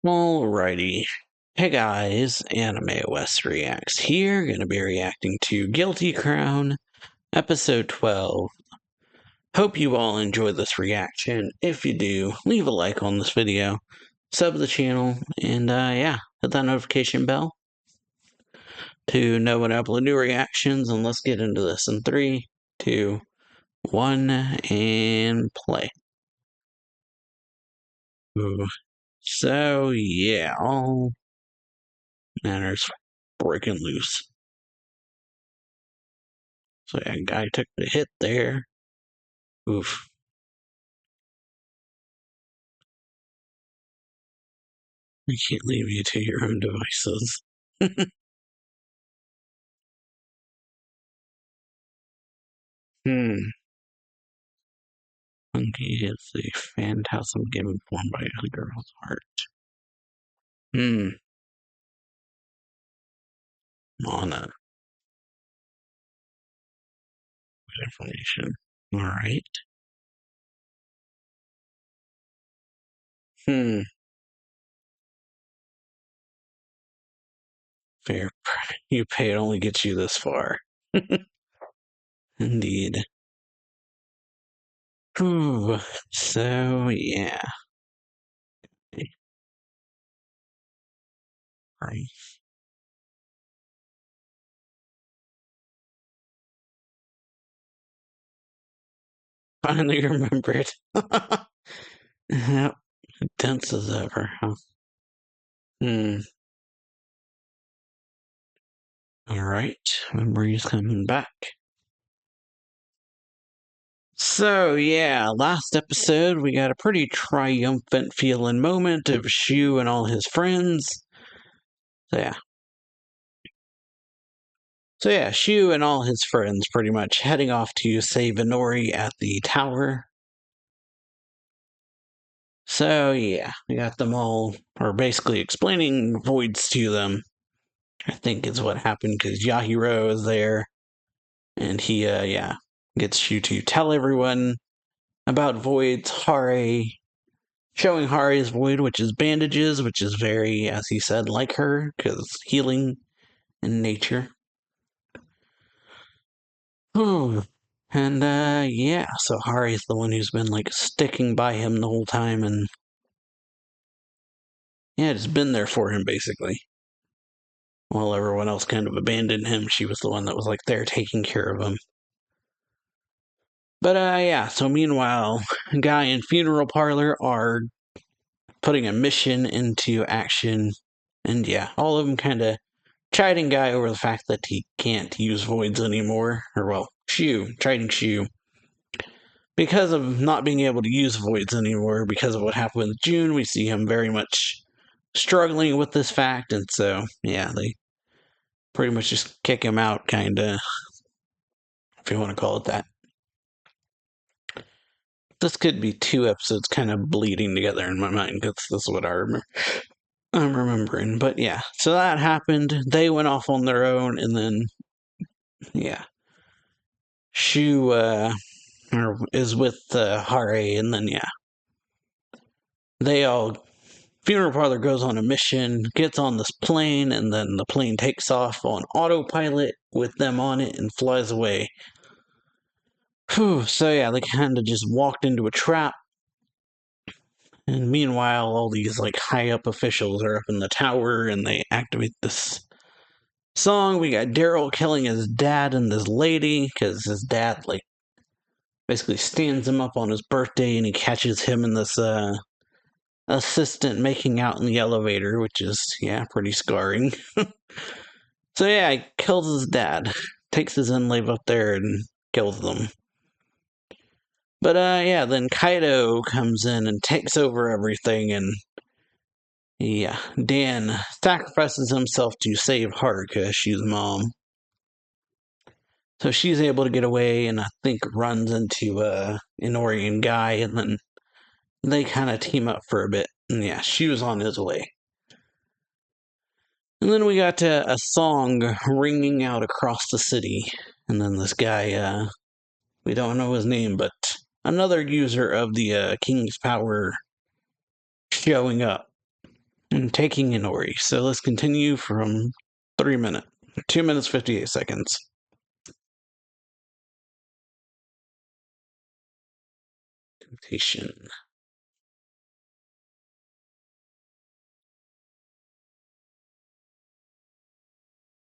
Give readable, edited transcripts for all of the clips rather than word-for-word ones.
Alrighty. Hey guys, AnimeWestReacts here, gonna be reacting to Guilty Crown, episode 12. Hope you all enjoy this reaction. If you do, leave a like on this video, sub the channel, and yeah, hit that notification bell to know when I upload new reactions, and let's get into this in 3, 2, 1, and play. Ooh. So yeah, all manners breaking loose. So yeah, guy took the hit there. Oof. I can't leave you to your own devices. Monkey is the phantasm given form by a girl's heart. Mana. Information. Alright. Fair. You pay it only gets you this far. Indeed. Ooh. So, yeah. Right. Finally remembered. Yep. Dense as ever, huh? Alright. Memory's coming back. So, yeah, last episode we got a pretty triumphant feeling moment of Shu and all his friends. So, yeah, Shu and all his friends pretty much heading off to save Inori at the tower. So, yeah, we got them all, or basically explaining voids to them, I think is what happened, because Yahiro is there, and he, yeah, gets Shu to tell everyone about voids. Hare showing Hare's void, which is bandages, which is very, as he said, like her, because healing in nature. And, yeah, so Hare's the one who's been, like, sticking by him the whole time, and, yeah, just been there for him, basically. While everyone else kind of abandoned him, she was the one that was, like, there taking care of him. But, yeah, so meanwhile, Guy and Funeral Parlor are putting a mission into action, and, yeah, all of them kind of chiding Guy over the fact that he can't use voids anymore, or, well, chiding Shu. Because of not being able to use voids anymore, because of what happened with June, we see him very much struggling with this fact, and so, yeah, they pretty much just kick him out, kinda, if you want to call it that. This could be 2 episodes kind of bleeding together in my mind, because this is what I'm remembering. But yeah, so that happened. They went off on their own, and then, yeah, Shu is with Hare, and then, yeah, Funeral Parlor goes on a mission, gets on this plane, and then the plane takes off on autopilot with them on it and flies away. So yeah, they kind of just walked into a trap. And meanwhile, all these, like, high-up officials are up in the tower, and they activate this song. We got Daryl killing his dad and this lady, because his dad, like, basically stands him up on his birthday, and he catches him and this, assistant making out in the elevator, which is, yeah, pretty scarring. So yeah, he kills his dad, takes his enslave up there and kills them. But yeah, then Kaido comes in and takes over everything, and yeah, Dan sacrifices himself to save Haruka, she's mom. So she's able to get away, and I think runs into Inori and Guy, and then they kind of team up for a bit. And yeah, she was on his way. And then we got a song ringing out across the city. And then this guy, we don't know his name, but another user of the King's Power showing up. and taking Inori. So let's continue from 3 minutes. 2 minutes 58 seconds. Temptation.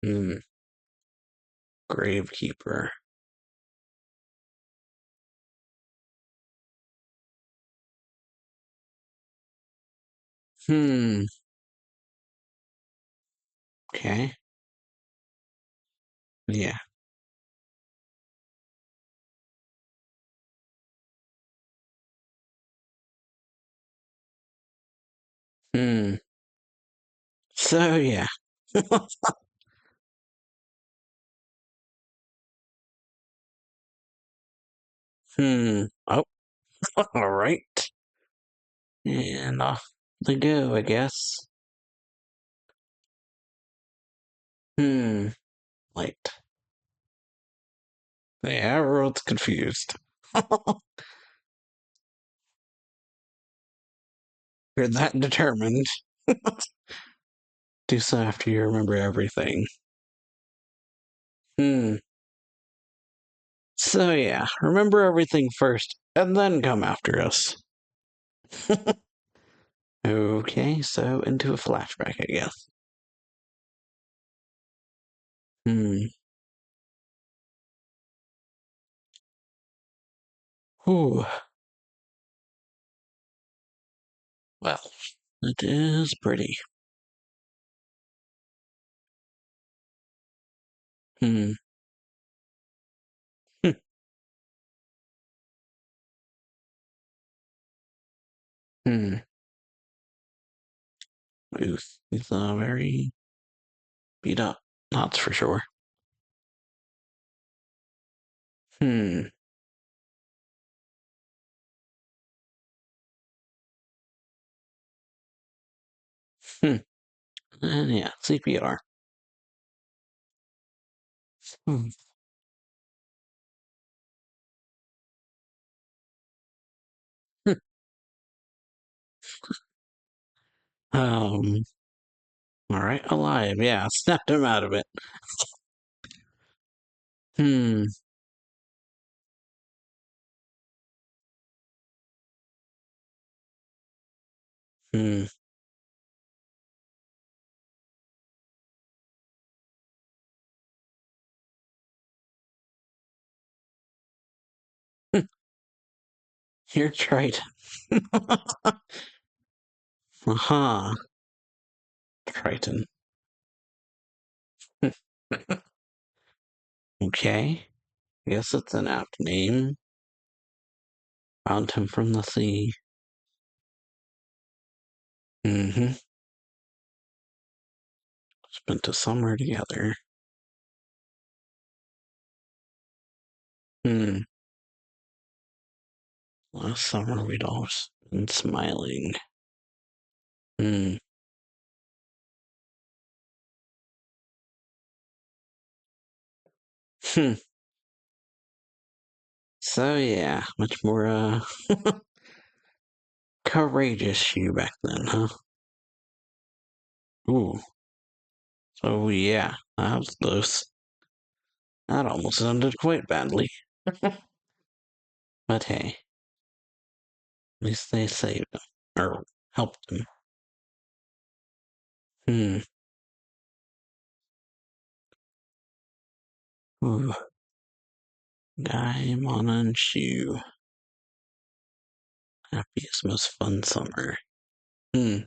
Hmm. Gravekeeper. Hmm. Okay. Yeah. Hmm. So yeah. Hmm. Oh, all right. And off they go, I guess. Hmm. Light. Yeah, everyone's confused. You're that determined. Do so after you remember everything. Hmm. So yeah, remember everything first, and then come after us. Okay, so into a flashback, I guess. Hmm. Whew. Well, it is pretty. Hmm. Hmm. Hmm. He's very beat up. That's for sure. Hmm. Hmm. And yeah, CPR. Hmm. Hmm. Um. All right, alive. Yeah, snapped him out of it. Hmm. Hmm. You're right. Aha. Triton. Okay. Guess it's an apt name. Found him from the sea. Mm-hmm. Spent a summer together. Hmm. Last summer we'd all been smiling. Hmm. Hmm. So yeah, much more courageous you back then, huh? Ooh. So yeah, that was close. That almost ended quite badly. But hey, at least they saved him. Or helped him. Hmm. Ooh. Guy, Mana, and Shu. Happiest, most fun summer. Hmm.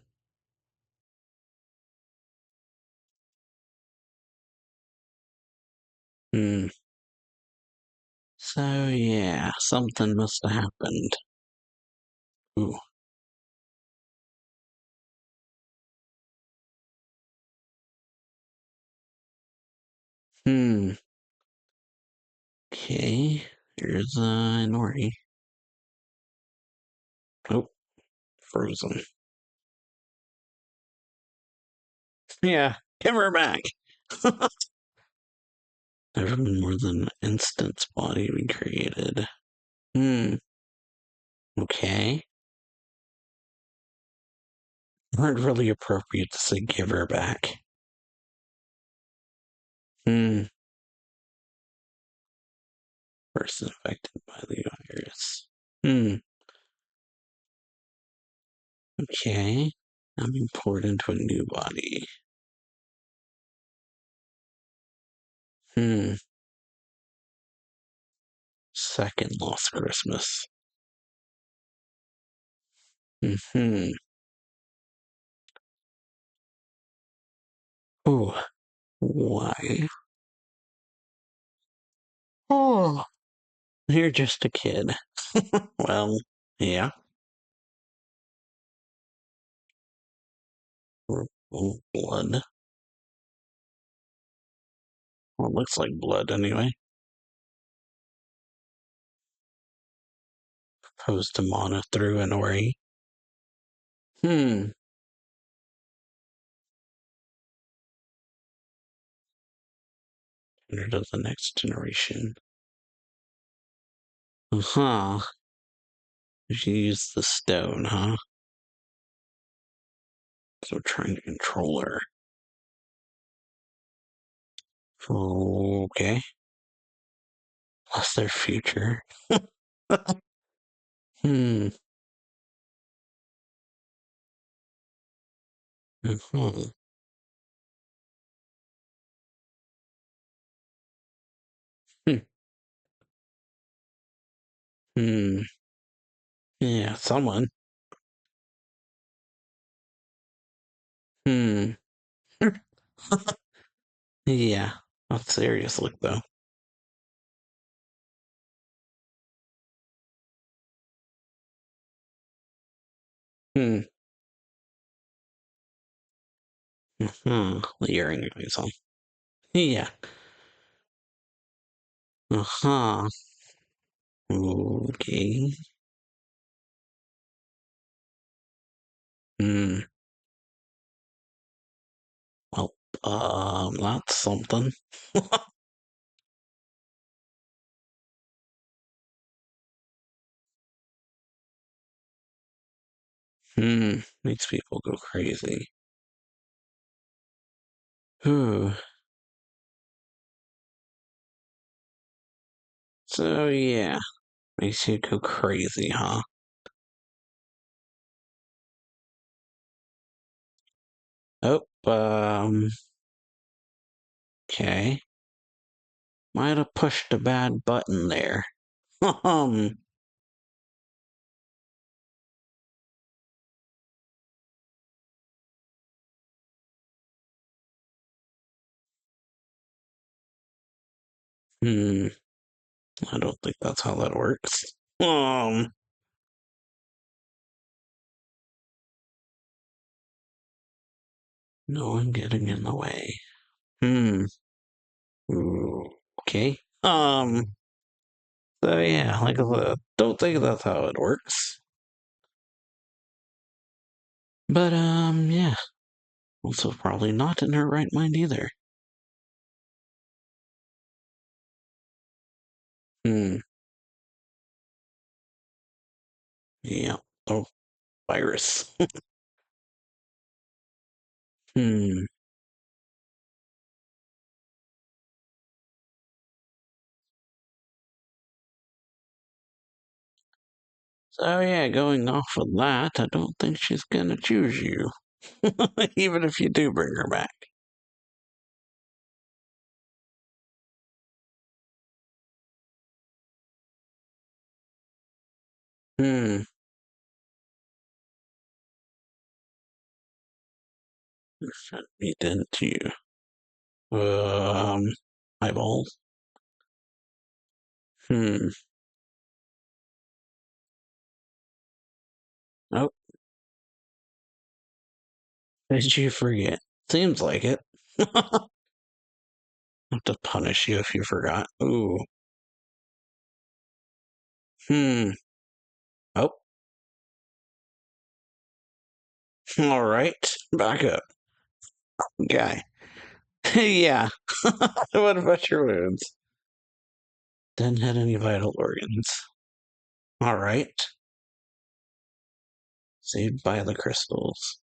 Hmm. So yeah, something must have happened. Ooh. Hmm. Okay. Here's Nori. Oh, frozen. Yeah, give her back. Never been more than an instant's body we created. Hmm. Okay. aren't really appropriate to say give her back. Hmm. Person affected by the virus. Hmm. Okay. I'm being poured into a new body. Hmm. Second lost Christmas. Hmm. Oh, why? Oh, you're just a kid. Well, yeah. Blood. Well, it looks like blood anyway. Opposed to Mana through and Ori. Hmm. Under to the next generation. Huh. She used the stone, huh? So we're trying to control her. Okay. What's their future? Hmm. Hmm. Hmm. Yeah, someone. Hmm. Yeah. Not serious look though. Hmm. Hmm. The earring is on. Yeah. Uh-huh. Okay. Hmm. Well, that's something. Hmm. Makes people go crazy. Whew. So yeah, makes you go crazy, huh? Oh, okay. Might have pushed a bad button there. Um, hmm. I don't think that's how that works. Um, no one getting in the way. Hmm. Ooh, okay. So yeah, like I said, don't think that's how it works. But yeah. Also probably not in her right mind either. Hmm. Yeah. Oh, virus. Hmm. So yeah, going off of that, I don't think she's gonna choose you. Even if you do bring her back. Hmm. Should be didn't you? Um, eyeballs. Hmm. Oh, did you forget? Seems like it. Have to punish you if you forgot. Ooh. Hmm. Oh. All right. Back up, guy. Yeah. What about your wounds? Didn't hit any vital organs. All right. Saved by the crystals.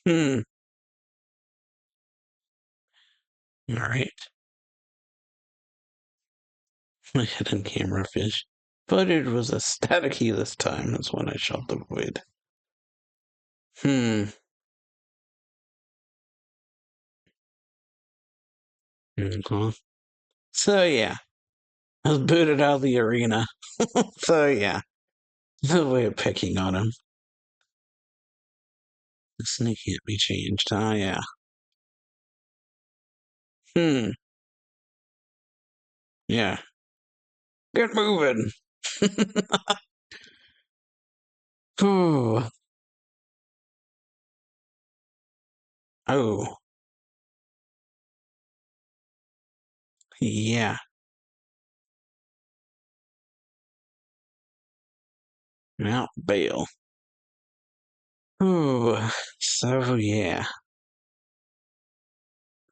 Hmm. All right. My hidden camera fish. Footage was a staticky this time, is when I shot the void. Hmm. Uh-huh. So yeah, I was booted out of the arena. So yeah, no way of picking on him. The snake can't be changed. Ah, yeah. Hmm. Yeah. Get moving. Ooh. Oh. Yeah. Now bail. Ooh. So yeah.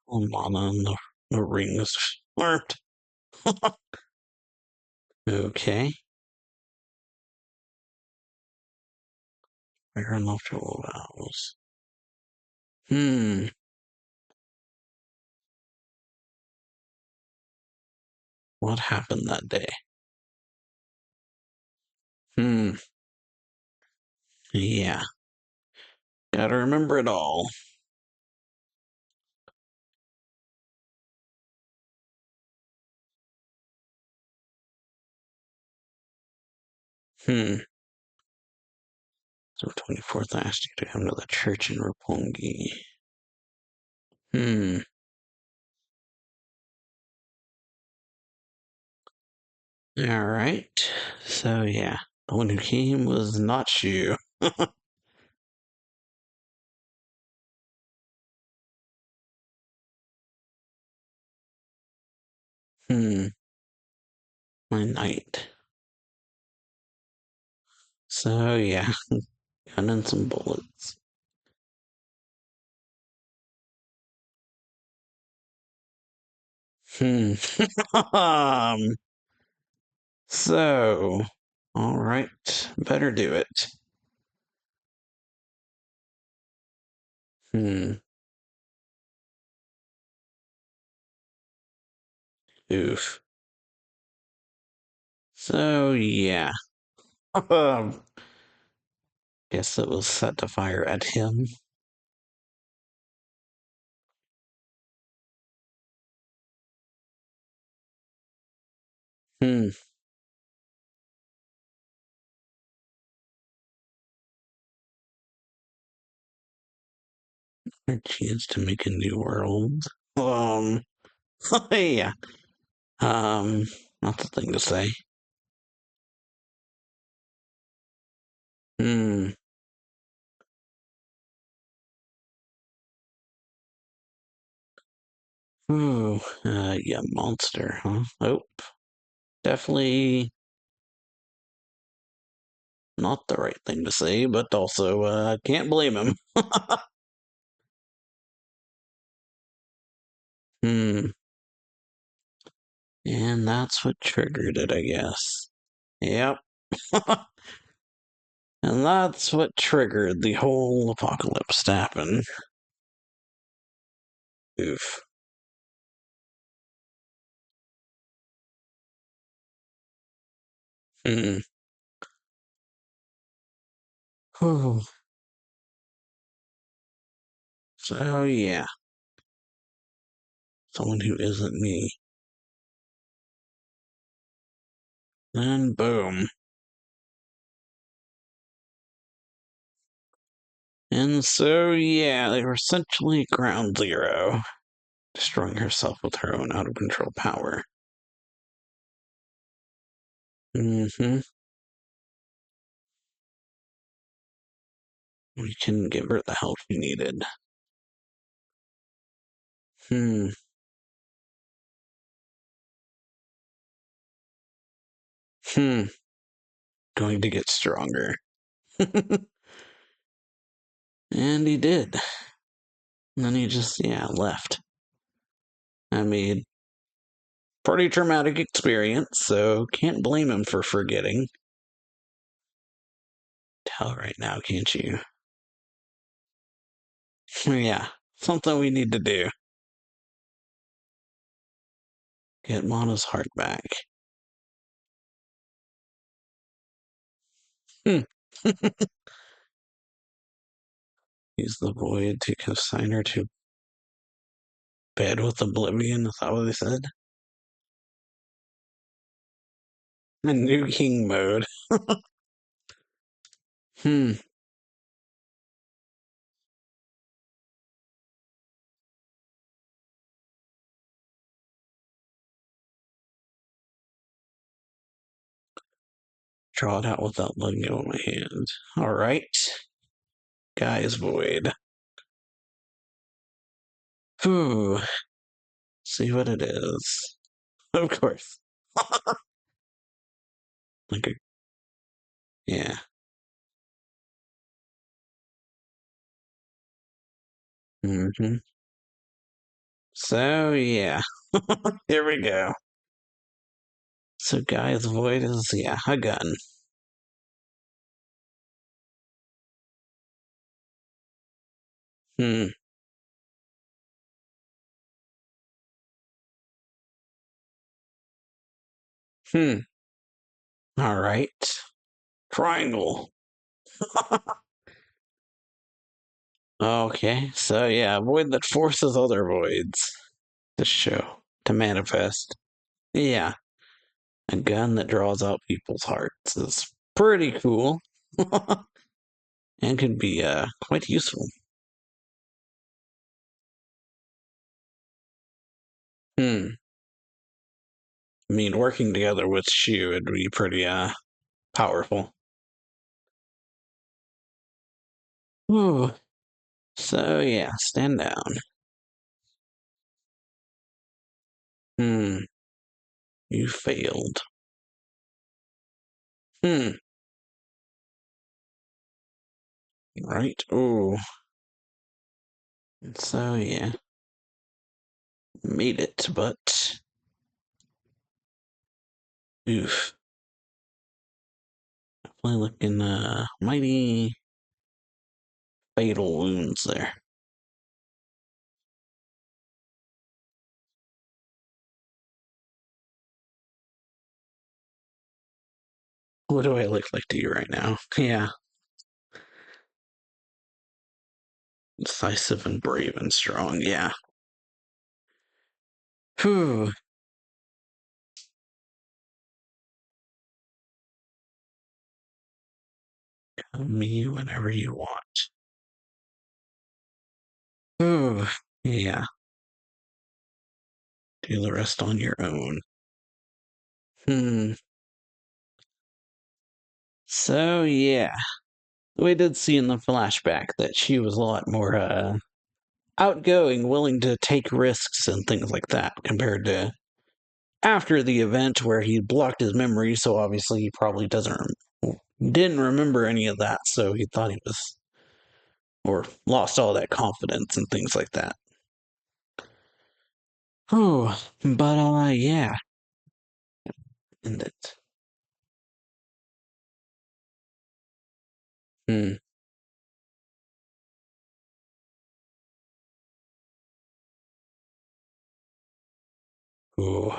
Mana and the rings slurped. Okay. Fair enough to allows. Hmm. What happened that day? Hmm. Yeah. Gotta remember it all. Hmm. So 24th, I asked you to come to the church in Roppongi. Hmm. All right. So yeah, the one who came was not you. Hmm. My knight. So yeah, gun and some bullets. Hmm. So, all right, better do it. Hmm. Oof. So yeah. Guess it was set to fire at him. Hmm. A chance to make a new world. Um. Yeah. Um. Not the thing to say. Hmm. Ooh. Yeah. Monster. Huh. Oh. Definitely not the right thing to say, but also can't blame him. Hmm. And that's what triggered it, I guess. Yep. And that's what triggered the whole apocalypse to happen. Oof. Hmm. Whew. So yeah, someone who isn't me. And boom. And so yeah, they were essentially ground zero, destroying herself with her own out of control power. Mm-hmm. We couldn't give her the help she needed. Hmm. Hmm. Going to get stronger. And he did. And then he just, yeah, left. I mean, pretty traumatic experience, so can't blame him for forgetting. Tell right now, can't you? Yeah, something we need to do. Get Mana's heart back. Hmm. Use the void to consign her to bed with oblivion. Is that what they said? A new king mode. Hmm. Draw it out without letting go of my hand. All right. Guy's void. Whew. See what it is. Of course. Like a, yeah. Hmm. So yeah. Here we go. So guy's void is yeah, a gun. Hmm. Hmm. All right. Triangle. Okay. So yeah, a void that forces other voids to show, to manifest. Yeah. A gun that draws out people's hearts is pretty cool. And can be quite useful. Hmm. I mean, working together with Shu would be pretty powerful. Ooh. So yeah, stand down. Hmm. You failed. Hmm. Right. Ooh. So yeah, made it, but oof. Definitely looking mighty fatal wounds there. What do I look like to you right now? Yeah. Decisive and brave and strong. Yeah. Whew. Come me whenever you want. Ooh. Yeah. Do the rest on your own. Hmm. So yeah, we did see in the flashback that she was a lot more outgoing, willing to take risks and things like that, compared to after the event where he blocked his memory. So obviously he probably didn't remember any of that. So he thought he was or lost all that confidence and things like that. Oh, but yeah, and it. Hmm. Ooh.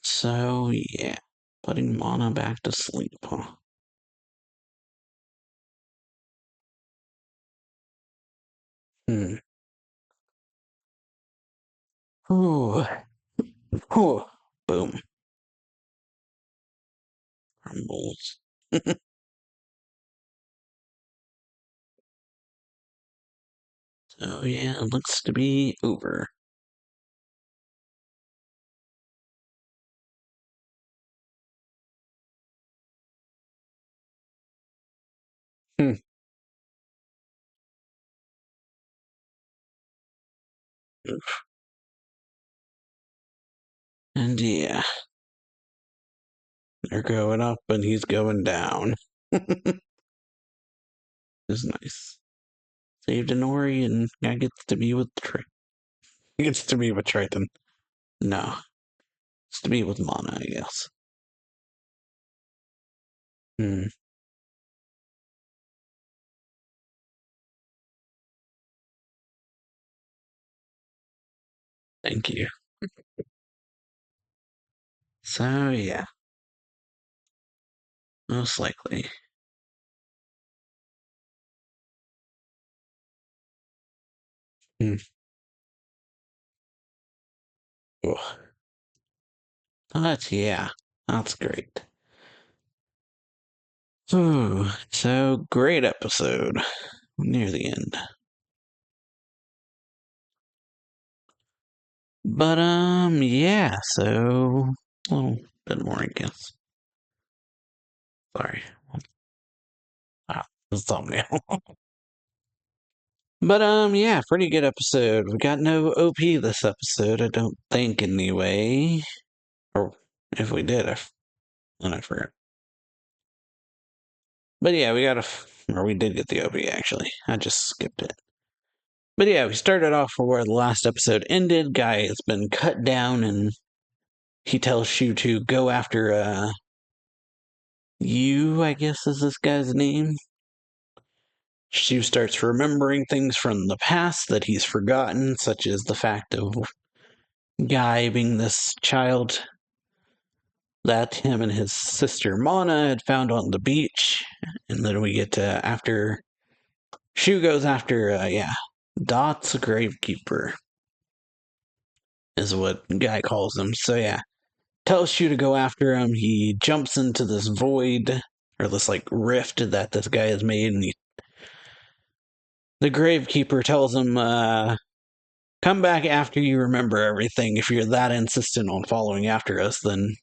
So yeah, putting Mana back to sleep, huh? Hmm. Ooh. Ooh. Boom. Crumbles. So yeah, it looks to be over. Hmm. And yeah, they're going up and he's going down. It's nice. Saved an Ori and guy gets to be with He gets to be with Triton. No. It's to be with Mana, I guess. Hmm. Thank you. So, yeah, most likely. Hmm. But, yeah, that's great. Ooh, so great episode. Near the end. But, yeah, so a little bit more, I guess. Sorry. The thumbnail. But, yeah, pretty good episode. We got no OP this episode, I don't think, anyway. Or if we did, then I forgot. But yeah, or we did get the OP, actually. I just skipped it. But yeah, we started off where the last episode ended. Guy has been cut down, and he tells Shu to go after, you, I guess is this guy's name. Shu starts remembering things from the past that he's forgotten, such as the fact of Guy being this child that him and his sister Mana had found on the beach. And then we get to after Shu goes after, Dot's gravekeeper is what Guy calls him. So yeah, tells Shu to go after him. He jumps into this void, or this like rift that this guy has made, and the gravekeeper tells him, come back after you remember everything. If you're that insistent on following after us, then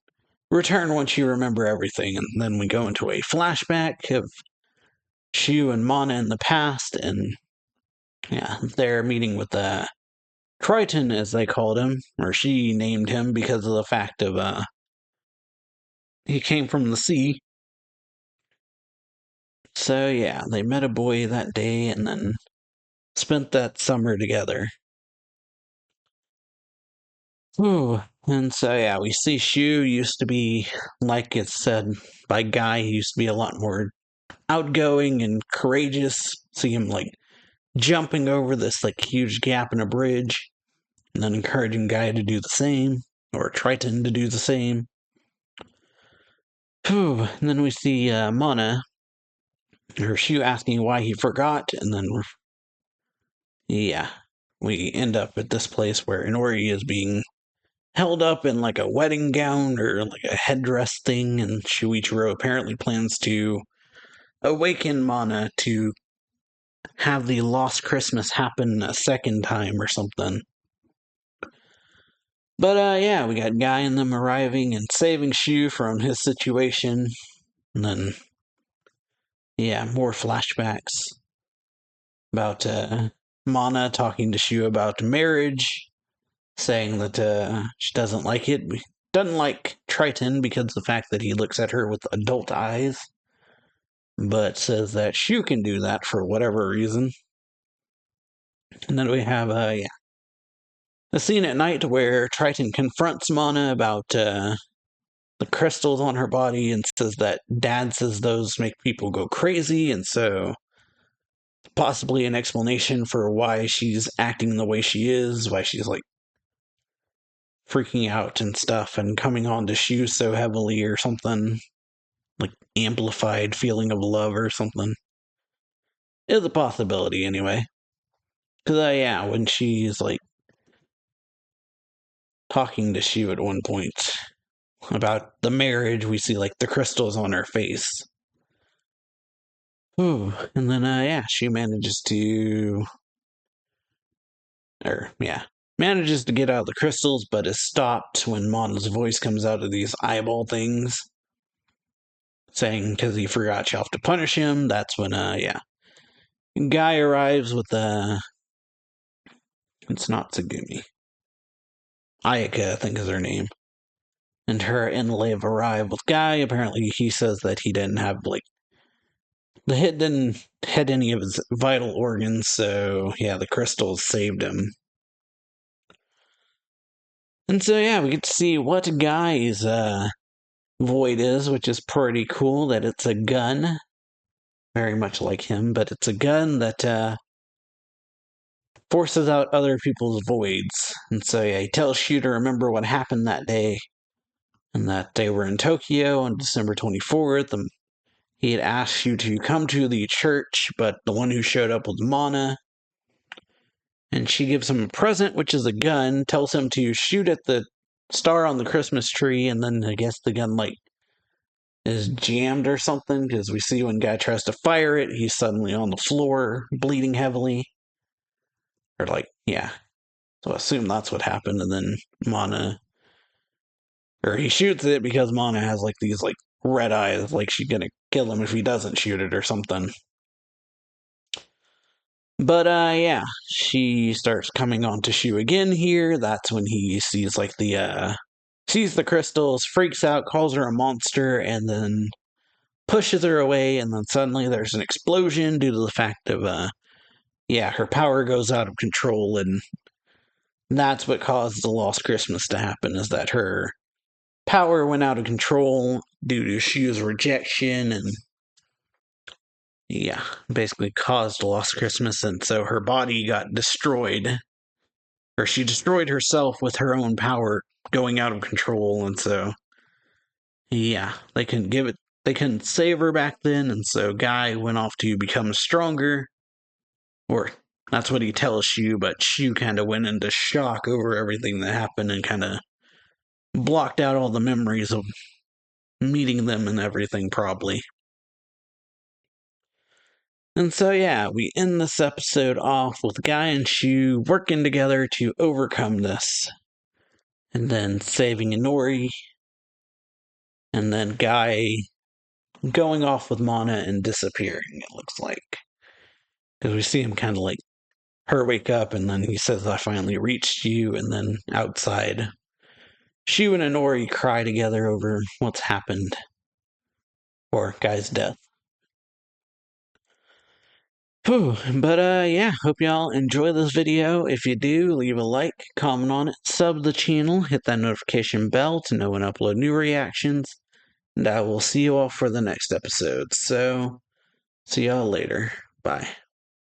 return once you remember everything. And then we go into a flashback of Shu and Mana in the past, and yeah, they're meeting with Triton, as they called him, or she named him because of the fact of he came from the sea. So yeah, they met a boy that day and then spent that summer together. Ooh. And so yeah, we see Shu used to be, like it's said by Guy, he used to be a lot more outgoing and courageous. See him like jumping over this like huge gap in a bridge, and then encouraging Guy to do the same, or Triton to do the same. Whew. And then we see Mana, or Shu asking why he forgot, and then yeah, we end up at this place where Inori is being held up in like a wedding gown or like a headdress thing, and Shuichiro apparently plans to awaken Mana to have the lost Christmas happen a second time or something. But yeah, we got Guy and them arriving and saving Shu from his situation, and then yeah, more flashbacks about Mana talking to Shu about marriage, saying that she doesn't like it. Doesn't like Triton because of the fact that he looks at her with adult eyes, but says that Shu can do that for whatever reason. And then we have a scene at night where Triton confronts Mana about the crystals on her body and says that Dad says those make people go crazy, and so possibly an explanation for why she's acting the way she is, why she's like freaking out and stuff and coming on to Shu so heavily or something, like amplified feeling of love or something. Is a possibility anyway. Because, yeah, when she's like talking to Shu at one point about the marriage, we see like the crystals on her face. Ooh, and then, yeah, she manages to. Manages to get out of the crystals, but is stopped when Mana's voice comes out of these eyeball things, saying because he forgot she'll have to punish him. That's when, Guy arrives with it's not Tsugumi. Ayaka, I think is her name. And her and Liv arrive with Guy. Apparently, he says that he didn't have, like, the hit didn't hit any of his vital organs, so yeah, the crystals saved him. And so yeah, we get to see what Guy's void is, which is pretty cool. That it's a gun, very much like him, but it's a gun that forces out other people's voids. And so yeah, he tells Shu to remember what happened that day, and that they were in Tokyo on December 24th. And he had asked Shu to come to the church, but the one who showed up was Mana. And she gives him a present, which is a gun, tells him to shoot at the star on the Christmas tree, and then I guess the gun, like, is jammed or something, because we see when Guy tries to fire it, he's suddenly on the floor, bleeding heavily. Or, like, yeah. So I assume that's what happened, and then Mana... Or he shoots it because Mana has, like, these, like, red eyes, like she's gonna kill him if he doesn't shoot it or something. But, yeah, she starts coming on to Shu again here. That's when he sees, like, sees the crystals, freaks out, calls her a monster, and then pushes her away, and then suddenly there's an explosion due to the fact of, yeah, her power goes out of control, and that's what caused the Lost Christmas to happen, is that her power went out of control due to Shu's rejection, and yeah, basically caused Lost Christmas, and so her body got destroyed. Or she destroyed herself with her own power going out of control, and so yeah, they couldn't save her back then, and so Guy went off to become stronger. Or that's what he tells Shu, but Shu kind of went into shock over everything that happened and kind of blocked out all the memories of meeting them and everything, probably. And so, yeah, we end this episode off with Guy and Shu working together to overcome this. And then saving Inori. And then Guy going off with Mana and disappearing, it looks like. Because we see him kind of like her wake up, and then he says, "I finally reached you," and then outside, Shu and Inori cry together over what's happened. Or Guy's death. Whew. But yeah, hope y'all enjoy this video. If you do, leave a like, comment on it, sub the channel, hit that notification bell to know when I upload new reactions, and I will see you all for the next episode. So, see y'all later. Bye.